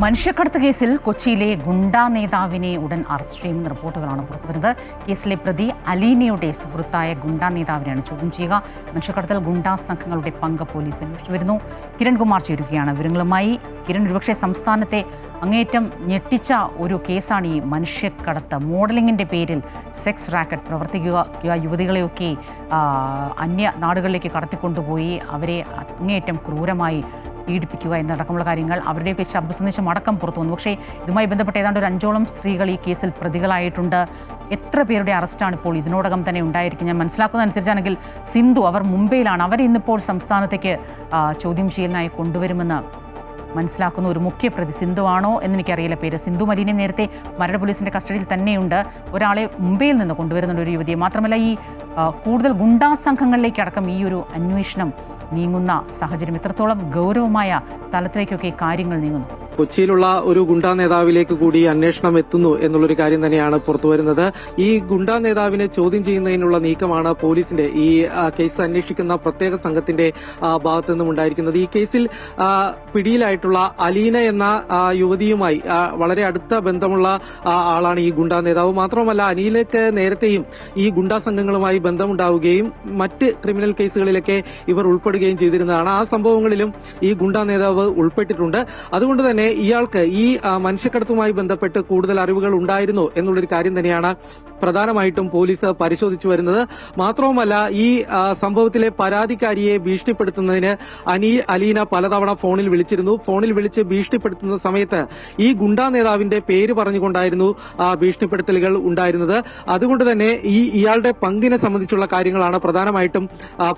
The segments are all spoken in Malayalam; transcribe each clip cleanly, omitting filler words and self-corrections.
മനുഷ്യക്കടത്ത് കേസിൽ കൊച്ചിയിലെ ഗുണ്ടാ നേതാവിനെ ഉടൻ അറസ്റ്റ് ചെയ്യുമെന്ന റിപ്പോർട്ടുകളാണ് പുറത്തുവരുന്നത്. കേസിലെ പ്രതി അലീനയുടെ സുഹൃത്തായ ഗുണ്ടാ നേതാവിനെയാണ് ചോദ്യം ചെയ്യുക. മനുഷ്യക്കടത്തിൽ ഗുണ്ടാ സംഘങ്ങളുടെ പങ്ക് പോലീസ് അന്വേഷിച്ചു വരുന്നു. കിരൺ കുമാർ ചേരുകയാണ് വിവരങ്ങളുമായി. കിരൺ, ഒരുപക്ഷെ സംസ്ഥാനത്തെ അങ്ങേയറ്റം ഞെട്ടിച്ച ഒരു കേസാണ് ഈ മനുഷ്യക്കടത്ത്. മോഡലിംഗിൻ്റെ പേരിൽ സെക്സ് റാക്കറ്റ് പ്രവർത്തിക്കുക, യുവതികളെയൊക്കെ അന്യ നാടുകളിലേക്ക് കടത്തിക്കൊണ്ടുപോയി അവരെ അങ്ങേയറ്റം ക്രൂരമായി പീഡിപ്പിക്കുക എന്നടക്കമുള്ള കാര്യങ്ങൾ, അവരുടെയൊക്കെ ശബ്ദ സന്ദേശം അടക്കം പുറത്തു വന്നു. പക്ഷേ ഇതുമായി ബന്ധപ്പെട്ട് ഏതാണ്ട് ഒരു 5ഓളം സ്ത്രീകൾ ഈ കേസിൽ പ്രതികളായിട്ടുണ്ട്. എത്ര പേരുടെ അറസ്റ്റാണ് ഇപ്പോൾ ഇതിനോടകം തന്നെ ഉണ്ടായിരിക്കും? ഞാൻ മനസ്സിലാക്കുന്നതനുസരിച്ചാണെങ്കിൽ സിന്ധു അവർ മുംബൈയിലാണ്. അവർ ഇന്നിപ്പോൾ സംസ്ഥാനത്തേക്ക് ചോദ്യം ചെയ്യലിനായി കൊണ്ടുവരുമെന്ന് മനസ്സിലാക്കുന്ന ഒരു മുഖ്യ പ്രതി സിന്ധു ആണോ എന്നെനിക്കറിയില്ല. പേര് സിന്ധു മലീനെ നേരത്തെ മരട് പോലീസിൻ്റെ കസ്റ്റഡിയിൽ തന്നെയുണ്ട്. ഒരാളെ മുംബൈയിൽ നിന്ന് കൊണ്ടുവരുന്നുണ്ട്, ഒരു യുവതിയെ. മാത്രമല്ല ഈ കൂടുതൽ ഗുണ്ടാ സംഘങ്ങളിലേക്ക് അടക്കം ഈ ഒരു അന്വേഷണം നീങ്ങുന്ന സാഹചര്യം എത്രത്തോളം ഗൗരവമായ തലത്തിലേക്കൊക്കെ കാര്യങ്ങൾ നീങ്ങുന്നു? കൊച്ചിയിലുള്ള ഒരു ഗുണ്ടാ നേതാവിലേക്ക് കൂടി അന്വേഷണം എത്തുന്നു എന്നുള്ളൊരു കാര്യം തന്നെയാണ് പുറത്തുവരുന്നത്. ഈ ഗുണ്ടാ നേതാവിനെ ചോദ്യം ചെയ്യുന്നതിനുള്ള നീക്കമാണ് പോലീസിന്റെ ഈ കേസ് അന്വേഷിക്കുന്ന പ്രത്യേക സംഘത്തിന്റെ ഭാഗത്തു നിന്നും ഉണ്ടായിരിക്കുന്നത്. ഈ കേസിൽ പിടിയിലായിട്ടുള്ള അലീന എന്ന യുവതിയുമായി വളരെ അടുത്ത ബന്ധമുള്ള ആളാണ് ഈ ഗുണ്ടാ നേതാവ്. മാത്രമല്ല, അലീനയ്ക്ക് നേരത്തെയും ഈ ഗുണ്ടാ സംഘങ്ങളുമായി ബന്ധമുണ്ടാവുകയും മറ്റ് ക്രിമിനൽ കേസുകളിലൊക്കെ ഇവർ ഉൾപ്പെടുകയും ചെയ്തിരുന്നതാണ്. ആ സംഭവങ്ങളിലും ഈ ഗുണ്ടാ നേതാവ് ഉൾപ്പെട്ടിട്ടുണ്ട്. അതുകൊണ്ട് തന്നെ ഇയാൾക്ക് ഈ മനുഷ്യക്കടത്തുമായി ബന്ധപ്പെട്ട് കൂടുതൽ അറിവുകൾ ഉണ്ടായിരുന്നോ എന്നുള്ളൊരു കാര്യം തന്നെയാണ് പ്രധാനമായിട്ടും പോലീസ് പരിശോധിച്ചു വരുന്നത്. മാത്രവുമല്ല, ഈ സംഭവത്തിലെ പരാതിക്കാരിയെ ഭീഷണിപ്പെടുത്തുന്നതിന് അലീന പലതവണ ഫോണിൽ വിളിച്ചിരുന്നു. ഫോണിൽ വിളിച്ച് ഭീഷണിപ്പെടുത്തുന്ന സമയത്ത് ഈ ഗുണ്ടാ നേതാവിന്റെ പേര് പറഞ്ഞുകൊണ്ടായിരുന്നു ഭീഷണിപ്പെടുത്തലുകൾ ഉണ്ടായിരുന്നത്. അതുകൊണ്ട് തന്നെ ഇയാളുടെ പങ്കിനെ സംബന്ധിച്ചുള്ള കാര്യങ്ങളാണ് പ്രധാനമായിട്ടും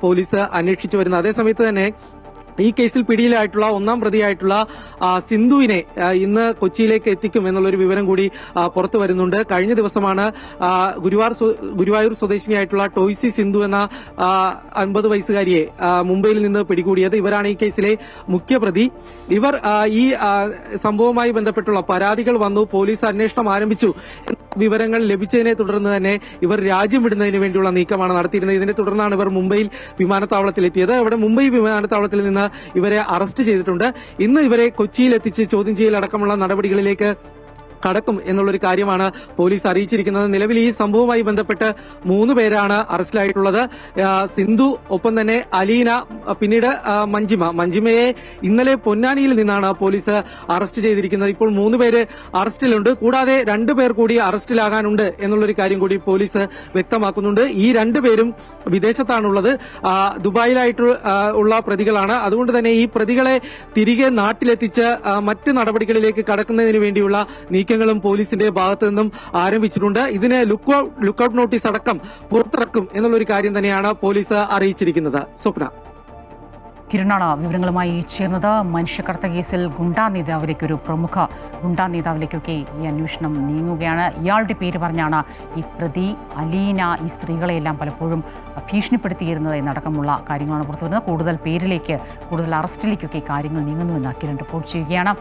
പോലീസ് അന്വേഷിച്ചു വരുന്നത്. അതേസമയത്ത് തന്നെ ഈ കേസിൽ പിടിയിലായിട്ടുള്ള ഒന്നാം പ്രതിയായിട്ടുള്ള സിന്ധുവിനെ ഇന്ന് കൊച്ചിയിലേക്ക് എത്തിക്കും എന്നുള്ളൊരു വിവരം കൂടി പുറത്തു വരുന്നുണ്ട്. കഴിഞ്ഞ ദിവസമാണ് ഗുരുവായൂർ സ്വദേശിനിയായിട്ടുള്ള ടോയ്സി സിന്ധു എന്ന 50 വയസ്സുകാരിയെ മുംബൈയിൽ നിന്ന് പിടികൂടിയത്. ഇവരാണ് ഈ കേസിലെ മുഖ്യപ്രതി. ഇവർ ഈ സംഭവവുമായി ബന്ധപ്പെട്ടുള്ള പരാതികൾ വന്നു, പോലീസ് അന്വേഷണം ആരംഭിച്ചു. വിവരങ്ങൾ ലഭിച്ചതിനെ തുടർന്ന് തന്നെ ഇവർ രാജ്യം വിടുന്നതിന് വേണ്ടിയുള്ള നീക്കമാണ് നടത്തിയിരുന്നത്. ഇതിനെ തുടർന്നാണ് ഇവർ മുംബൈയിൽ വിമാനത്താവളത്തിലെത്തിയത്. അവിടെ മുംബൈ വിമാനത്താവളത്തിൽ നിന്ന് ഇവരെ അറസ്റ്റ് ചെയ്തിട്ടുണ്ട്. ഇന്ന് ഇവരെ കൊച്ചിയിൽ എത്തിച്ച് ചോദ്യം ചെയ്യലടക്കമുള്ള നടപടികളിലേക്ക് കടക്കും എന്നുള്ളൊരു കാര്യമാണ് പോലീസ് അറിയിച്ചിരിക്കുന്നത്. നിലവിൽ ഈ സംഭവവുമായി ബന്ധപ്പെട്ട് 3 പേരാണ് അറസ്റ്റിലായിട്ടുള്ളത്. സിന്ധു, ഒപ്പം തന്നെ അലീന, പിന്നീട് മഞ്ജിമയെ ഇന്നലെ പൊന്നാനിയിൽ നിന്നാണ് പോലീസ് അറസ്റ്റ് ചെയ്തിരിക്കുന്നത്. ഇപ്പോൾ 3 പേര് അറസ്റ്റിലുണ്ട്. കൂടാതെ 2 പേർ കൂടി അറസ്റ്റിലാകാനുണ്ട് എന്നുള്ളൊരു കാര്യം കൂടി പോലീസ് വ്യക്തമാക്കുന്നുണ്ട്. ഈ 2 പേരും വിദേശത്താണുള്ളത്, ദുബായിലായിട്ട് ഉള്ള പ്രതികളാണ്. അതുകൊണ്ട് തന്നെ ഈ പ്രതികളെ തിരികെ നാട്ടിലെത്തിച്ച് മറ്റ് നടപടികളിലേക്ക് കടക്കുന്നതിന് വേണ്ടിയുള്ള നീക്കങ്ങളും പോലീസിന്റെ ഭാഗത്തു നിന്നും ആരംഭിച്ചിട്ടുണ്ട്. ഇതിന് ലുക്കൌട്ട് നോട്ടീസ് അടക്കം പുറത്തിറക്കും എന്നുള്ളൊരു കാര്യം തന്നെയാണ് പോലീസ് അറിയിച്ചിരിക്കുന്നത്. സ്വപ്ന. കിരണാണ് വിവരങ്ങളുമായി ചേർന്നത്. മനുഷ്യക്കടത്ത് കേസിൽ ഗുണ്ടാ നേതാവിലേക്ക്, ഒരു പ്രമുഖ ഗുണ്ടാ നേതാവിലേക്കൊക്കെ ഈ അന്വേഷണം നീങ്ങുകയാണ്. ഇയാളുടെ പേര് പറഞ്ഞാണ് ഈ പ്രതി അലീന ഈ സ്ത്രീകളെയെല്ലാം പലപ്പോഴും ഭീഷണിപ്പെടുത്തിയിരുന്നത് എന്നടക്കമുള്ള കാര്യങ്ങളാണ് പുറത്തുവരുന്നത്. കൂടുതൽ പേരിലേക്ക്, കൂടുതൽ അറസ്റ്റിലേക്കൊക്കെ കാര്യങ്ങൾ നീങ്ങുന്നുവെന്ന് കിരൺ റിപ്പോർട്ട് ചെയ്യുകയാണ്.